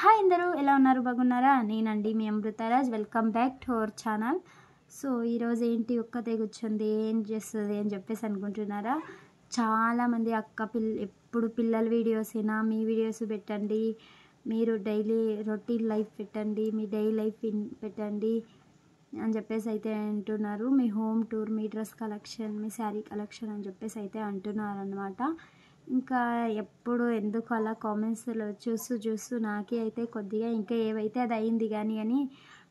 Hi అందరూ ఎలా ఉన్నారు బాగున్నారా నేనండి మీ Amrutharaj welcome back to our channel so ఈరోజు ఏంటి ఒక్కతే కూర్చుంది ఏం చేస్తుంది అని చెప్పేసి అనుకుంటున్నారా చాలామంది అక్క ఎప్పుడు పిల్లల వీడియోసేనా మీ వీడియోస్ పెట్టండి మీరు డైలీ రొటీన్ లైఫ్ పెట్టండి మీ డైలీ లైఫ్ పెట్టండి అని చెప్పేసి అయితే అంటున్నారు మీ హోమ్ టూర్ మీ డ్రెస్ కలెక్షన్ మీ శారీ కలెక్షన్ అని చెప్పేసి అయితే అంటున్నారు అన్నమాట ఇంకా ఎప్పుడు ఎందుకు అలా కామెంట్స్లో చూస్తూ నాకే అయితే కొద్దిగా ఇంకా ఏవైతే అది అయింది కానీ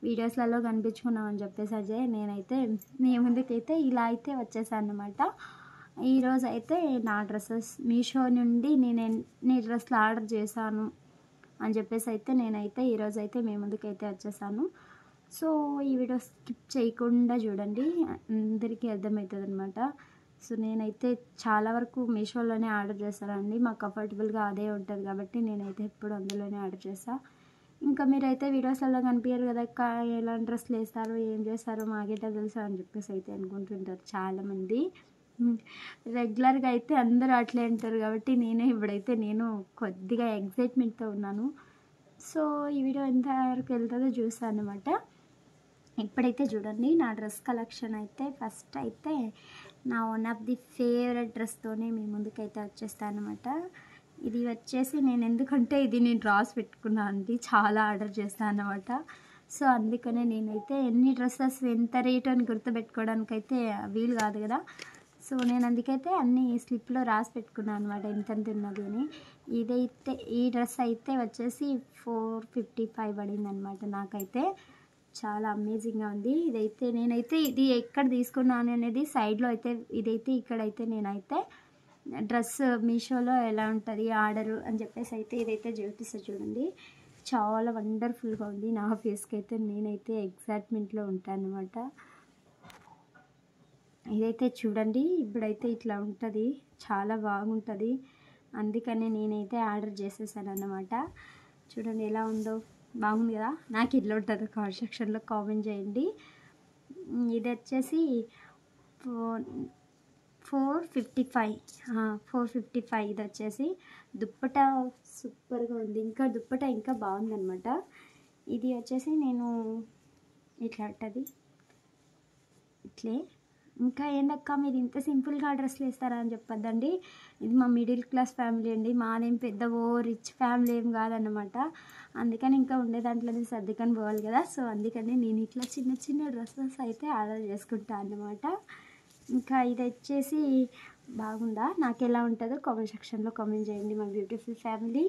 వీడియోస్లలో కనిపించుకున్నామని చెప్పేసి అజయ్ నేనైతే మీ ముందుకైతే ఇలా అయితే వచ్చేసాను అన్నమాట. ఈరోజు అయితే నా డ్రెస్సెస్ మీషో నుండి నేను ఎన్ని డ్రెస్సులు ఆర్డర్ చేశాను అని చెప్పేసి అయితే నేనైతే ఈరోజు అయితే మీ ముందుకైతే వచ్చేసాను. సో ఈ వీడియో స్కిప్ చేయకుండా చూడండి అందరికీ అర్థమవుతుంది అనమాట. సో నేనైతే చాలా వరకు మీషోలోనే ఆర్డర్ చేస్తానండి మాకు కంఫర్టబుల్గా అదే ఉంటుంది కాబట్టి నేనైతే ఎప్పుడు అందులోనే ఆర్డర్ చేస్తాను. ఇంకా మీరైతే వీడియోస్లలో కనిపించారు కదా ఎలాంటి డ్రెస్సులు వేస్తారు ఏం చేస్తారో మాకేటో తెలుసు అని చెప్పేసి అయితే అనుకుంటుంటారు చాలామంది. రెగ్యులర్గా అయితే అందరూ అట్లే అంటారు కాబట్టి ఇప్పుడైతే నేను కొద్దిగా ఎగ్జైట్మెంట్తో ఉన్నాను. సో ఈ వీడియో ఎంతవరకు వెళ్తుందో చూసాను అనమాట. ఇప్పుడైతే చూడండి నా డ్రెస్ కలెక్షన్ అయితే ఫస్ట్ అయితే నా వన్ ఆఫ్ ది ఫేవరెట్ డ్రెస్తోనే మీ ముందుకైతే వచ్చేస్తాను అనమాట. ఇది వచ్చేసి నేను ఎందుకంటే ఇది నేను రాసి పెట్టుకున్నాను అండి చాలా ఆర్డర్ చేస్తాను అనమాట. సో అందుకనే నేనైతే ఎన్ని డ్రెస్సెస్ ఎంత రేట్ అని గుర్తుపెట్టుకోవడానికి అయితే వీలు కాదు కదా. సో నేను అందుకైతే అన్ని స్లిప్లో రాసి పెట్టుకున్నాను అనమాట ఎంతెంత ఉన్నది అని. ఇదైతే ఈ డ్రెస్ అయితే వచ్చేసి 455 పడింది అనమాట. నాకైతే చాలా అమేజింగ్గా ఉంది. ఇదైతే నేనైతే ఇది ఎక్కడ తీసుకున్నాను అనేది సైడ్లో అయితే ఇదైతే ఇక్కడైతే నేనైతే డ్రెస్ మీషోలో ఎలా ఉంటుంది ఆర్డరు అని చెప్పేసి అయితే ఇదైతే చూపిస్తాను చూడండి. చాలా వండర్ఫుల్గా ఉంది. నా ఫేస్కి అయితే నేనైతే ఎగ్జైట్మెంట్లో ఉంటాను అనమాట. ఇదైతే చూడండి ఇప్పుడైతే ఇట్లా ఉంటుంది చాలా బాగుంటుంది అందుకనే నేనైతే ఆర్డర్ చేసేసాను అన్నమాట. చూడండి ఎలా ఉందో బాగుంది కదా. నాకు ఇట్లా ఉంటుందో కామెంట్ సెక్షన్లో కామెంట్ చేయండి. ఇది వచ్చేసి 455 ఇది వచ్చేసి దుప్పట సూపర్గా ఉంది. ఇంకా దుప్పట ఇంకా బాగుందన్నమాట. ఇది వచ్చేసి నేను ఇట్లా ఉంటుంది ఇట్లే. ఇంకా ఏందక్క మీరు ఇంత సింపుల్గా డ్రెస్లు వేస్తారా అని చెప్పొద్దండి. ఇది మా మిడిల్ క్లాస్ ఫ్యామిలీ అండి. మాదేం పెద్ద రిచ్ ఫ్యామిలీ ఏం కాదన్నమాట. అందుకని ఇంకా ఉండే దాంట్లోనే సర్దుకొని పోవాలి కదా. సో అందుకని నేను ఇట్లా చిన్న చిన్న డ్రెస్సెస్ అయితే ఆర్డర్ చేసుకుంటాను అన్నమాట. ఇంకా ఇది వచ్చేసి బాగుందా నాకు ఎలా ఉంటుందో కామెంట్ సెక్షన్లో కామెంట్ చేయండి మా బ్యూటిఫుల్ ఫ్యామిలీ.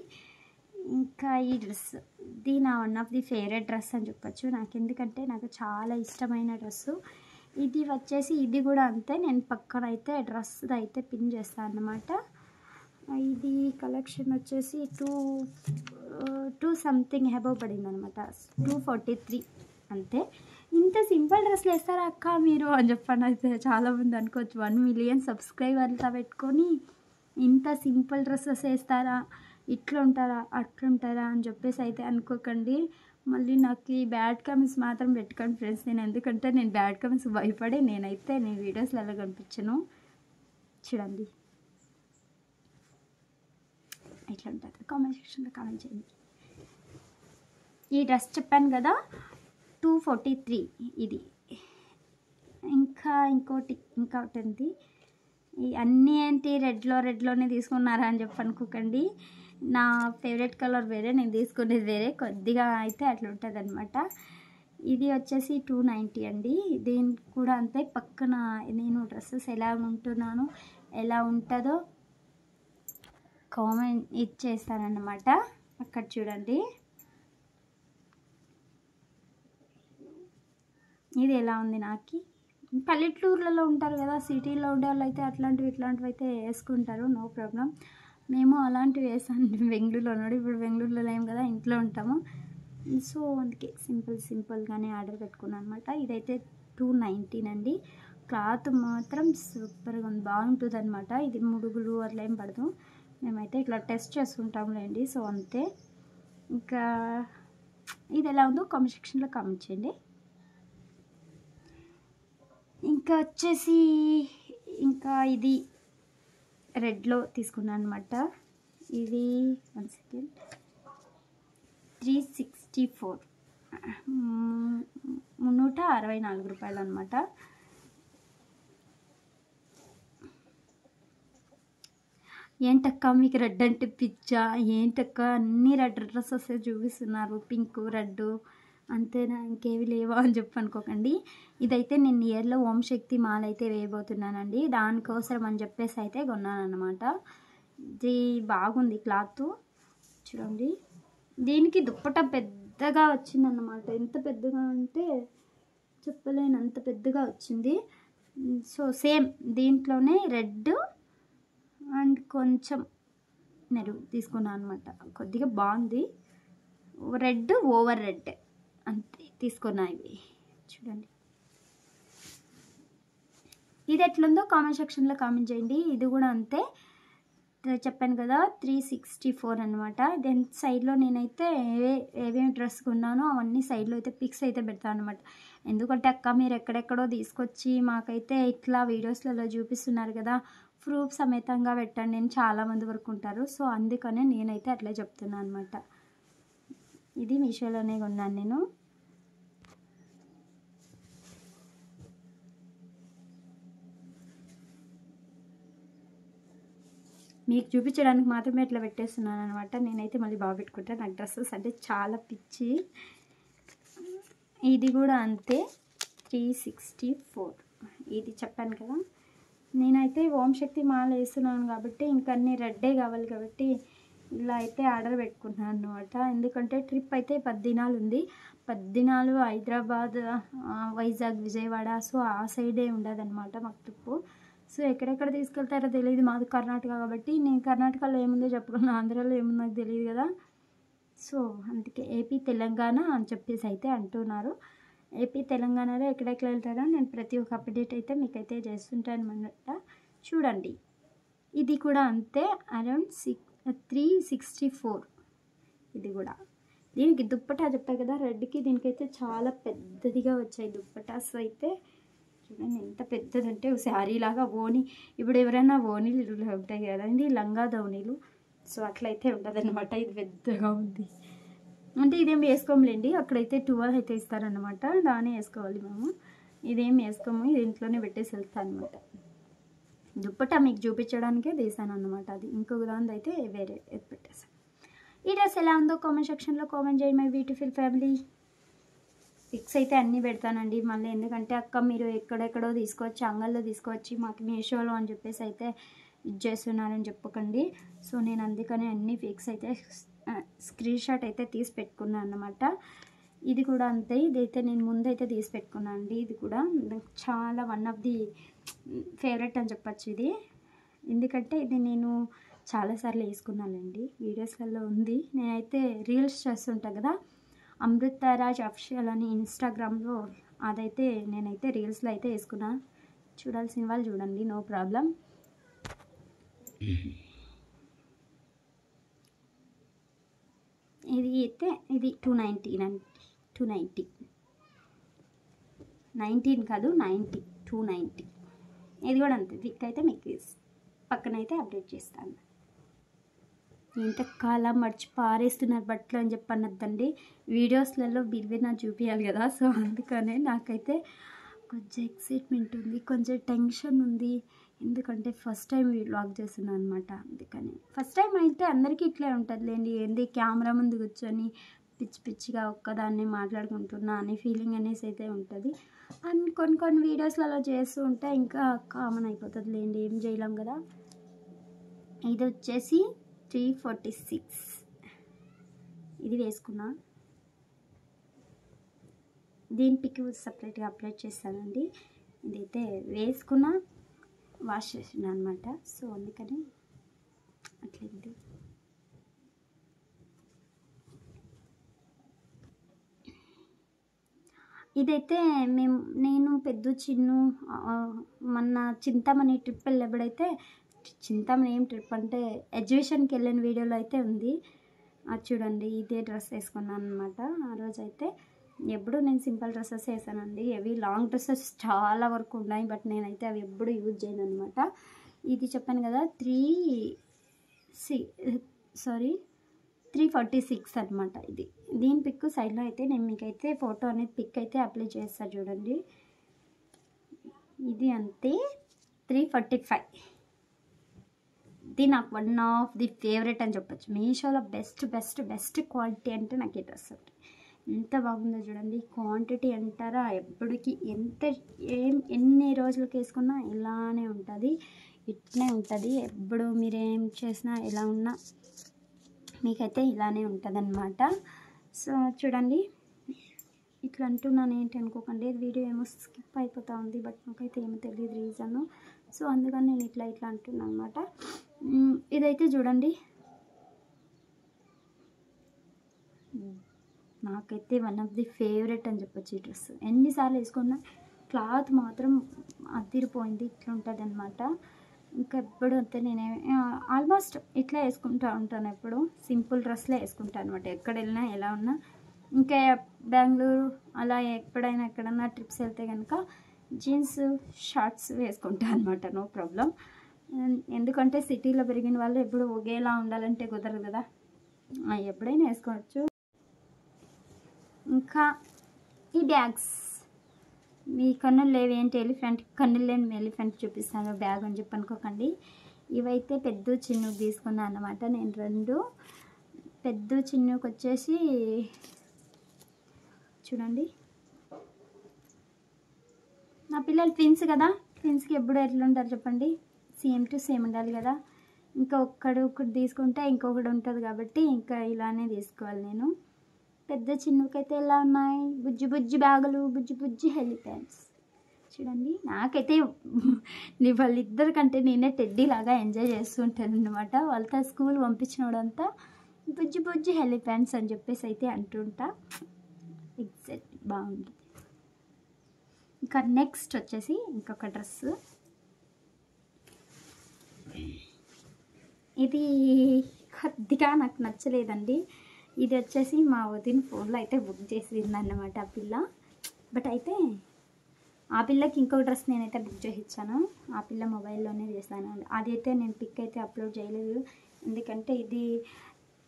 ఇంకా ఈ డ్రెస్ ఇది నా one of the favourite dress అని చెప్పొచ్చు. నాకు ఎందుకంటే నాకు చాలా ఇష్టమైన డ్రెస్సు. ఇది వచ్చేసి ఇది కూడా అంతే. నేను పక్కన అయితే డ్రెస్ అయితే పిన్ చేస్తాను అన్నమాట. ఇది కలెక్షన్ వచ్చేసి 2 సంథింగ్ అబవ్ పడింది అనమాట. 243 అంతే. ఇంత సింపుల్ డ్రెస్లు వేస్తారా అక్క మీరు అని చెప్పండి. అయితే చాలామంది అనుకోవచ్చు 1 మిలియన్ సబ్స్క్రైబర్లతో పెట్టుకొని ఇంత సింపుల్ డ్రెస్సెస్ వేస్తారా ఇట్లుంటారా అట్లుంటారా అని చెప్పేసి అయితే అనుకోకండి. మళ్ళీ నాకు ఈ బ్యాడ్ కామెంట్స్ మాత్రం పెట్టుకోండి ఫ్రెండ్స్. ఎందుకంటే నేను బ్యాడ్ కామెంట్స్ భయపడే నేనైతే వీడియోస్లలో కనిపించను. చూడండి ఇట్లా ఉంటుంది. కామెంట్ సెక్షన్లో కామెంట్ చేయండి. ఈ డ్రెస్ చెప్పాను కదా 243 ఇది. ఇంకా ఇంకోటి ఉంది. ఈ అన్నీ ఏంటి రెడ్లోనే తీసుకున్నారా అని చెప్పి అనుకోకండి. నా ఫేవరెట్ కలర్ వేరే నేను తీసుకునేది వేరే కొద్దిగా అయితే అట్లా ఉంటుంది అనమాట. ఇది వచ్చేసి 290 అండి. దీనికి కూడా అంతే. పక్కన నేను డ్రెస్సెస్ ఎలా ఉంటున్నాను ఎలా ఉంటుందో కామెంట్ ఇచ్చేస్తానన్నమాట. అక్కడ చూడండి ఇది ఎలా ఉంది. నాకు పల్లెటూర్లలో ఉంటారు కదా సిటీలో ఉండే వాళ్ళు అయితే ఇట్లాంటివి అయితే వేసుకుంటారు నో ప్రాబ్లం. మేము అలాంటివి వేసాను బెంగళూరులో ఉన్నాడు. ఇప్పుడు బెంగళూరులో లేము కదా ఇంట్లో ఉంటాము. సో అందుకే సింపుల్గానే ఆర్డర్ పెట్టుకున్నాను అనమాట. ఇదైతే 219 అండి. క్లాత్ మాత్రం సూపర్గా ఉంది బాగుంటుంది అనమాట. ఇది ముడుగులు అట్లా ఏం పడదు. మేమైతే ఇట్లా టెస్ట్ చేసుకుంటాంలేండి. సో అంతే. ఇంకా ఇది ఎలా ఉందో కామెంట్ సెక్షన్లో కామెంట్ చేయండి. ఇంకా వచ్చేసి ఇది రెడ్లో తీసుకున్నాను అనమాట. ఇది 1 సెకండ్ 364 364 అనమాట. ఏంటక్క మీకు రెడ్ అంటే పిచ్చా ఏంటక్క అన్ని రెడ్ డ్రెస్సెస్ చూపిస్తున్నారు, పింక్ రెడ్ అంతేనా ఇంకేవి లేవా అని చెప్పి అనుకోకండి. ఇదైతే నేను ఇయర్లో ఓం శక్తి మాల అయితే వేయబోతున్నానండి, దానికోసం అని చెప్పేసి అయితే కొన్నాను అనమాట. ఇది బాగుంది క్లాత్ చూడండి. దీనికి దుప్పట పెద్దగా వచ్చిందన్నమాట, ఎంత పెద్దగా అంటే చెప్పలేను అంత పెద్దగా వచ్చింది. సో సేమ్ దీంట్లోనే రెడ్ అండ్ కొంచెం మెరూన్ తీసుకున్నాను అనమాట. కొద్దిగా బాగుంది, రెడ్ ఓవర్ రెడ్ అంతే తీసుకున్నా. ఇవి చూడండి, ఇది ఎట్లుందో కామెంట్ సెక్షన్లో కామెంట్ చేయండి. ఇది కూడా అంతే చెప్పాను కదా 364 అనమాట. దెన్ సైడ్లో నేనైతే ఏమేమి డ్రెస్ కొన్నానో అవన్నీ సైడ్లో అయితే పిక్స్ అయితే పెడతాను అనమాట. ఎందుకంటే అక్క మీరు ఎక్కడెక్కడో తీసుకొచ్చి మాకైతే ఇట్లా వీడియోస్లలో చూపిస్తున్నారు కదా, ప్రూఫ్ సమేతంగా పెట్టండి అని చాలామంది వరకు ఉంటారు. సో అందుకనే నేనైతే అట్లా చెప్తున్నాను అనమాట. ఇది మీషోలోనే కొన్నాను నేను. మీకు చూపించడానికి మాత్రమే ఇట్లా పెట్టేస్తున్నాను అనమాట. నేనైతే మళ్ళీ బాగా పెట్టుకుంటాను, నాకు డ్రెస్సెస్ అంటే చాలా పిచ్చి. ఇది కూడా అంతే 364. ఇది చెప్పాను కదా, నేనైతే ఓం శక్తి మాల వేస్తున్నాను కాబట్టి ఇంకా అన్నీ రెడ్డే కావాలి కాబట్టి ఇలా అయితే ఆర్డర్ పెట్టుకున్నాను అనమాట. ఎందుకంటే ట్రిప్ అయితే 10 దినాలు ఉంది, 10 దినాలు హైదరాబాద్, వైజాగ్, విజయవాడ, సో ఆ సైడే ఉండదన్నమాట మాకు ట్రిప్పు. సో ఎక్కడెక్కడ తీసుకెళ్తారో తెలియదు, మాది కర్ణాటక కాబట్టి నేను కర్ణాటకలో ఏముందో చెప్పుకున్నాను, ఆంధ్రాలో ఏముందో నాకు తెలియదు కదా. సో అందుకే ఏపీ తెలంగాణ అని చెప్పేసి అయితే అంటున్నారు. ఏపీ తెలంగాణలో ఎక్కడెక్కడ వెళ్తారో నేను ప్రతి ఒక్క అప్డేట్ అయితే మీకైతే చేస్తుంటాను అన్నమాట. చూడండి, ఇది కూడా అంతే అరౌండ్ 364. ఇది కూడా దీనికి దుప్పటా చెప్పా కదా రెడ్కి, దీనికైతే చాలా పెద్దదిగా వచ్చాయి దుప్పటాస్ అయితే. చూడండి ఎంత పెద్దదంటే శారీ లాగా ఓని, ఇప్పుడు ఎవరైనా ఓనీలు ఉంటాయి కదండి లంగా ధోనీలు, సో అట్లయితే ఉండదన్నమాట. ఇది పెద్దగా ఉంది అంటే ఇదేం వేసుకోములేండి, అక్కడైతే 12 అయితే ఇస్తారనమాట, దాన్ని వేసుకోవాలి మేము. ఇదేం వేసుకోము, ఇది ఇంట్లోనే పెట్టేసి వెళ్తాను అనమాట. దుప్పటా మీకు చూపించడానికే తీసాను అనమాట. అది ఇంకొక దాని అయితే వేరే పెట్టేసాను. ఈ డ్రెస్ ఎలా ఉందో కామెంట్ సెక్షన్లో కామెంట్ చేయండి మై బ్యూటిఫుల్ ఫ్యామిలీ. పిక్స్ అయితే అన్నీ పెడతానండి మళ్ళీ, ఎందుకంటే అక్క మీరు ఎక్కడెక్కడో తీసుకొచ్చి అంగల్లో తీసుకొచ్చి మాకు మీషోలో అని చెప్పేసి అయితే ఇది చేస్తున్నారని చెప్పకండి. సో నేను అందుకనే అన్ని పిక్స్ అయితే స్క్రీన్ షాట్ అయితే తీసి పెట్టుకున్నాను అన్నమాట. ఇది కూడా అంతే, ఇదైతే నేను ముందైతే తీసి పెట్టుకున్నాను అండి. ఇది కూడా చాలా వన్ ఆఫ్ ది ఫేవరెట్ అని చెప్పచ్చు ఇది, ఎందుకంటే ఇది నేను చాలాసార్లు వేసుకున్నానండి, వీడియోస్లలో ఉంది. నేనైతే రీల్స్ చేస్తుంటాను కదా, అమృతరాజ్ అఫిషియల్ అని ఇన్స్టాగ్రామ్లో, అదైతే నేనైతే రీల్స్లో అయితే వేసుకున్నా. చూడాల్సిన వాళ్ళు చూడండి, నో ప్రాబ్లం. ఇది అయితే ఇది 290 19 కాదు 90 290. ఇది కూడా అంతే, పిక్ అయితే మీకు పక్కన అయితే అప్డేట్ చేస్తాను. ఇంతకాలం మర్చి పారేస్తున్నారు బట్టలు అని చెప్పి అనొద్దండి, వీడియోస్లలో బిల్వినా చూపించాలి కదా. సో అందుకనే నాకైతే కొంచెం ఎక్సైట్మెంట్ ఉంది, కొంచెం టెన్షన్ ఉంది, ఎందుకంటే ఫస్ట్ టైం వ్లాగ్ చేస్తున్నాను అనమాట. అందుకని ఫస్ట్ టైం అయితే అందరికీ ఇట్లే ఉంటుందిలేండి, ఏంది కెమెరా ముందు కూర్చొని పిచ్చి పిచ్చిగా ఒక్కదాన్ని మాట్లాడుకుంటున్నా అనే ఫీలింగ్ అనేసి అయితే ఉంటుంది. అండ్ కొన్ని వీడియోస్లలో చేస్తూ ఉంటే ఇంకా కామన్ అయిపోతుంది లేండి, ఏం చేయలేం కదా. ఇది వచ్చేసి 346. ఇది వేసుకున్నా, దీని పిక్ సపరేట్గా అప్లోడ్ చేస్తానండి. ఇదైతే వేసుకున్నా వాష్ చేసిన అనమాట, సో అందుకని అట్లయింది. ఇదైతే నేను పెద్ద చిన్ను మొన్న చింతామణి ట్రిప్ వెళ్ళినప్పుడైతే, చింతామణి ఏం ట్రిప్ అంటే ఎగ్జిబిషన్కి వెళ్ళిన వీడియోలో అయితే ఉంది, అది చూడండి. ఇదే డ్రెస్ వేసుకున్నాను అనమాట ఆ రోజైతే. ఎప్పుడు నేను సింపుల్ డ్రెస్సెస్ వేసానండి, అవి లాంగ్ డ్రెస్సెస్ చాలా వరకు ఉన్నాయి, బట్ నేనైతే అవి ఎప్పుడు యూజ్ చేయను అనమాట. ఇది చెప్పాను కదా 3 346 అనమాట. దీని పిక్ సైడ్లో అయితే నేను మీకైతే ఫోటో అనేది పిక్ అయితే అప్లై చేస్తాను చూడండి. ఇది అంతే 345. ఇది నాకు వన్ ఆఫ్ ది ఫేవరెట్ అని చెప్పొచ్చు. మీషోలో బెస్ట్ క్వాలిటీ అంటే నాకు ఈ డ్రెస్ ఒకటి. ఎంత బాగుందో చూడండి. క్వాంటిటీ అంటారా, ఎప్పటికీ ఎన్ని రోజులకి వేసుకున్నా ఇలానే ఉంటుంది, ఇట్లనే ఉంటుంది. ఎప్పుడు మీరేం చేసినా ఎలా ఉన్నా మీకైతే ఇలానే ఉంటుంది అన్నమాట. సో చూడండి, ఇట్లా అంటున్నాను ఏంటి అనుకోకండి, వీడియో ఏమో స్కిప్ అయిపోతూ ఉంది, బట్ నాకైతే ఏమో తెలియదు రీజన్. సో అందుకని నేను ఇట్లా అంటున్నాను అనమాట. ఇదైతే చూడండి, నాకైతే వన్ ఆఫ్ ది ఫేవరెట్ అని చెప్పొచ్చు ఈ డ్రెస్. ఎన్నిసార్లు వేసుకున్నా క్లాత్ మాత్రం అదిరిపోయింది, ఇట్లా ఉంటుంది అనమాట. ఇంకా ఎప్పుడు అంతే నేను ఆల్మోస్ట్ ఇట్లా వేసుకుంటూ ఉంటాను. ఎప్పుడు సింపుల్ డ్రెస్లే వేసుకుంటాను అనమాట, ఎక్కడ వెళ్ళినా ఎలా ఉన్నా. ఇంకా బెంగళూరు అలా ఎక్కడన్నా ట్రిప్స్ వెళ్తే కనుక జీన్స్ షార్ట్స్ వేసుకుంటాను అనమాట, నో ప్రాబ్లం. ఎందుకంటే సిటీలో పెరిగిన వాళ్ళు ఎప్పుడు ఒకేలా ఉండాలంటే కుదరదు కదా, ఎప్పుడైనా వేసుకోవచ్చు. ఇంకా ఈ బ్యాగ్స్, మీ కన్నులు లేవేంటి ఎలిఫెంట్, కన్నులు లేని ఎలిఫెంట్ చూపిస్తాను బ్యాగ్ అని చెప్పి అనుకోకండి. ఇవైతే పెద్ద చిన్నుకు తీసుకున్నాను అన్నమాట నేను. 2 పెద్ద చిన్నుకు వచ్చేసి చూడండి, నా పిల్లలు ట్విన్స్ కదా, ట్విన్స్కి ఎప్పుడు ఎట్లా ఉంటారు చెప్పండి, సేమ్ టు సేమ్ ఉండాలి కదా. ఇంకా ఒకటి తీసుకుంటే ఇంకొకటి ఉంటుంది కాబట్టి ఇంకా ఇలానే తీసుకోవాలి నేను. పెద్ద చిన్నుకైతే ఎలా ఉన్నాయి, బుజ్జి బ్యాగులు, బుజ్జి హెల్లి ప్యాంట్స్ చూడండి. నాకైతే వాళ్ళిద్దరికంటే నేనే టెడ్డీ లాగా ఎంజాయ్ చేస్తూ ఉంటాను అనమాట. వాళ్ళతో స్కూల్ పంపించినోడంతా బుజ్జి హెల్లి ప్యాంట్స్ అని చెప్పేసి అయితే అంటుంటా. ఎగ్జాక్ట్ బాగుంది. ఇంకా నెక్స్ట్ వచ్చేసి ఇంకొక డ్రెస్, ఇది కొద్దిగా నాకు నచ్చలేదండి. ఇది వచ్చేసి మా వదిన ఫోన్లో అయితే బుక్ చేసింది అన్నమాట ఆ పిల్ల. బట్ అయితే ఆ పిల్లకి ఇంకొక డ్రెస్ నేనైతే బుక్ చేసి ఇచ్చాను, ఆ పిల్ల మొబైల్లోనే చేశాను. అదైతే నేను పిక్ అయితే అప్లోడ్ చేయలేదు, ఎందుకంటే ఇది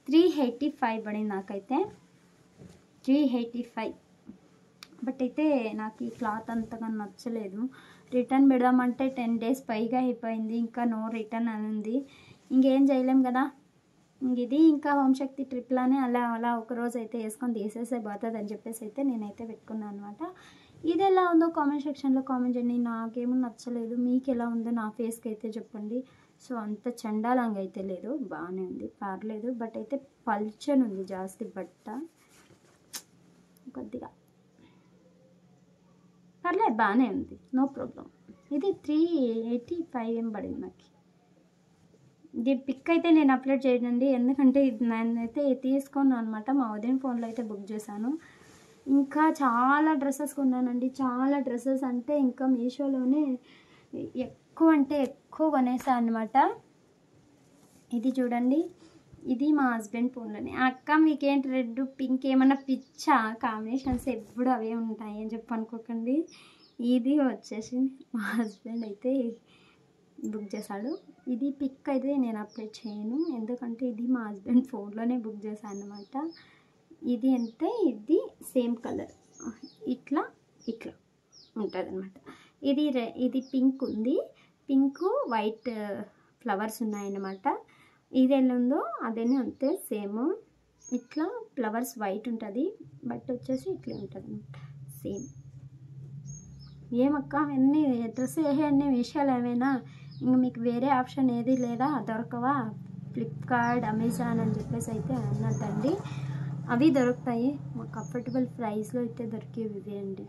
385 పడింది నాకైతే, 385. బట్ అయితే నాకు ఈ క్లాత్ అంతగా నచ్చలేదు. రిటర్న్ పెడదామంటే 10 days పైగా అయిపోయింది, ఇంకా నో రిటర్న్ అని ఉంది. ఇంకేం చేయలేం కదా. ఇది ఇంకా హోంశక్తి ట్రిప్లానే అలా ఒకరోజు అయితే వేసుకొని తీసేసే పోతుంది అని చెప్పేసి అయితే నేనైతే పెట్టుకున్నాను అనమాట. ఇది ఎలా ఉందో కామెంట్ సెక్షన్లో కామెంట్ చేయండి. నాకేమో నచ్చలేదు, మీకు ఎలా ఉందో నా ఫేస్కి అయితే చెప్పండి. సో అంత చండాలంగా అయితే లేదు, బాగానే ఉంది, పర్లేదు. బట్ అయితే పల్చని ఉంది జాస్తి బట్ట, కొద్దిగా పర్లేదు, బాగానే ఉంది, నో ప్రాబ్లం. ఇది 385 ఏం పడింది నాకు. ఇది పిక్ అయితే నేను అప్లోడ్ చేయండి, ఎందుకంటే ఇది నేనైతే తీసుకున్నాను అనమాట, మా వదిన ఫోన్లో అయితే బుక్ చేశాను. ఇంకా చాలా డ్రెస్సెస్ కొన్నానండి, చాలా డ్రెస్సెస్ అంటే ఇంకా మీషోలోనే ఎక్కువ కొనేసాను అనమాట. ఇది చూడండి, ఇది మా హస్బెండ్ ఫోన్లోనే. అక్క మీకేంటి రెడ్ పింక్ ఏమన్నా పిచ్చా, కాంబినేషన్స్ ఎప్పుడు అవే ఉంటాయి అని చెప్పి అనుకోకండి. ఇది వచ్చేసి మా హస్బెండ్ అయితే బుక్ చేశాడు. ఇది పిక్ అయితే నేను అప్లోడ్ చేయను, ఎందుకంటే ఇది మా హస్బెండ్ ఫోన్లోనే బుక్ చేశాను అనమాట. ఇది అంతే, ఇది సేమ్ కలర్, ఇట్లా ఉంటుంది అనమాట. ఇది పింక్ ఉంది, పింక్ వైట్ ఫ్లవర్స్ ఉన్నాయన్నమాట. ఇది ఎలా ఉందో అదేనే అంతే సేమ్, ఇట్లా ఫ్లవర్స్ వైట్ ఉంటుంది, బట్ వచ్చేసి ఇట్లా ఉంటుంది అనమాట సేమ్. ఏమక్క అన్నీ డ్రెస్ అన్ని విషయాలు ఏమైనా, ఇంక మీకు వేరే ఆప్షన్ ఏది లేదా, దొరకవా, ఫ్లిప్కార్ట్ అమెజాన్ అని చెప్పేసి అయితే అన్నదండి. అవి దొరుకుతాయి, కంఫర్టబుల్ ప్రైస్లో అయితే దొరికేవి ఇవే అండి,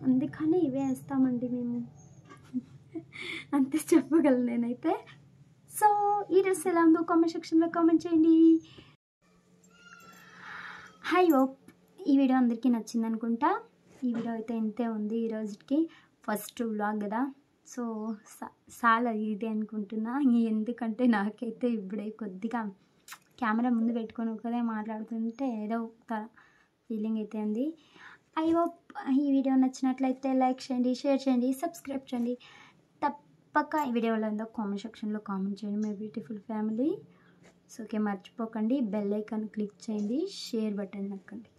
అందుకని ఇవే వేస్తామండి మేము, అంతే చెప్పగలను నేనైతే. సో ఈ డ్రెస్ ఎలా ఉందో కామెంట్ సెక్షన్లో కామెంట్ చేయండి. హై హోప్ ఈ వీడియో అందరికీ నచ్చింది అనుకుంటా. ఈ వీడియో అయితే ఇంతే ఉంది ఈ రోజుకి, ఫస్ట్ వ్లాగ్ కదా. సో చాలా ఇది అనుకుంటున్నా, ఎందుకంటే నాకైతే ఇప్పుడే కొద్దిగా కెమెరా ముందు పెట్టుకొని ఒకదే మాట్లాడుతుంటే ఏదో ఫీలింగ్ అయితే ఉంది. ఐ హోప్ ఈ వీడియో నచ్చినట్లయితే లైక్ చేయండి, షేర్ చేయండి, సబ్స్క్రైబ్ చేయండి. తప్పక ఈ వీడియోలో ఉందో కామెంట్ సెక్షన్లో కామెంట్ చేయండి my beautiful family. So okay, మర్చిపోకండి బెల్ ఐకాన్ క్లిక్ చేయండి, షేర్ బటన్ నొక్కండి.